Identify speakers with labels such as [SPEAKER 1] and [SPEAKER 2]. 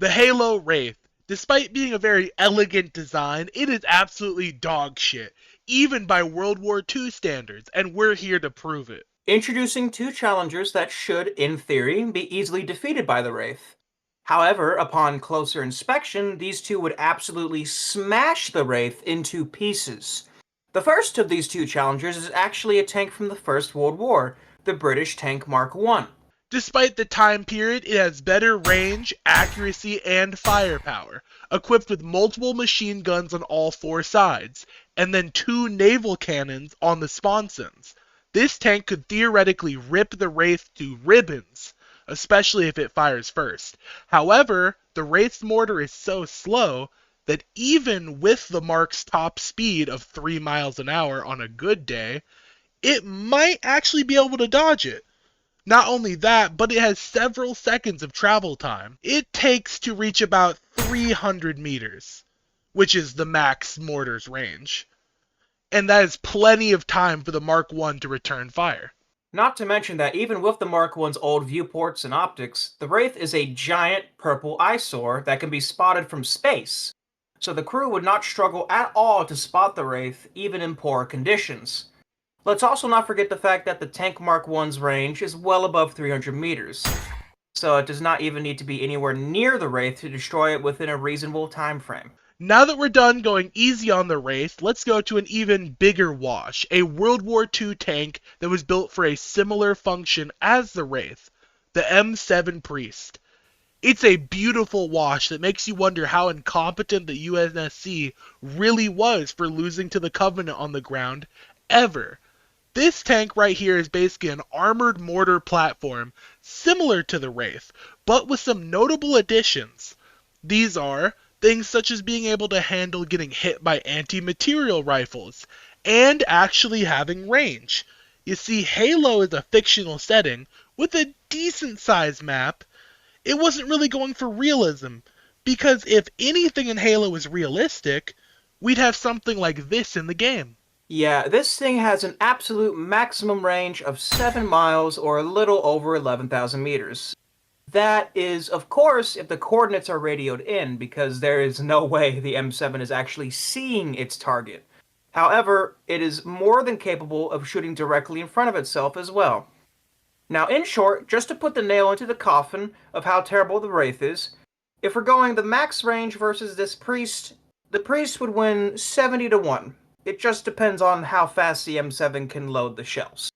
[SPEAKER 1] The Halo Wraith. Despite being a very elegant design, it is absolutely dog shit, even by World War II standards, and we're here to prove it.
[SPEAKER 2] Introducing two challengers that should, in theory, be easily defeated by the Wraith. However, upon closer inspection, these two would absolutely smash the Wraith into pieces. The first of these two challengers is actually a tank from the First World War, the British Tank Mark I.
[SPEAKER 1] Despite the time period, it has better range, accuracy, and firepower, equipped with multiple machine guns on all four sides, and then two naval cannons on the sponsons. This tank could theoretically rip the Wraith to ribbons, especially if it fires first. However, the Wraith's mortar is so slow that even with the Mark's top speed of 3 miles an hour on a good day, it might actually be able to dodge it. Not only that, but it has several seconds of travel time. It takes to reach about 300 meters, which is the max mortar's range. And that is plenty of time for the Mark I to return fire.
[SPEAKER 2] Not to mention that even with the Mark I's old viewports and optics, the Wraith is a giant purple eyesore that can be spotted from space, so the crew would not struggle at all to spot the Wraith even in poor conditions. Let's also not forget the fact that the Tank Mark I's range is well above 300 meters, so it does not even need to be anywhere near the Wraith to destroy it within a reasonable time frame.
[SPEAKER 1] Now that we're done going easy on the Wraith, let's go to an even bigger wash, a World War II tank that was built for a similar function as the Wraith, the M7 Priest. It's a beautiful wash that makes you wonder how incompetent the UNSC really was for losing to the Covenant on the ground ever. This tank right here is basically an armored mortar platform similar to the Wraith, but with some notable additions. These are things such as being able to handle getting hit by anti-material rifles, and actually having range. You see, Halo is a fictional setting with a decent sized map. It wasn't really going for realism, because if anything in Halo is realistic, we'd have something like this in the game.
[SPEAKER 2] Yeah, this thing has an absolute maximum range of 7 miles or a little over 11,000 meters. That is, of course, if the coordinates are radioed in, because there is no way the M7 is actually seeing its target. However, it is more than capable of shooting directly in front of itself as well. Now, in short, just to put the nail into the coffin of how terrible the Wraith is, if we're going the max range versus this priest, the priest would win 70 to 1. It just depends on how fast the M7 can load the shells.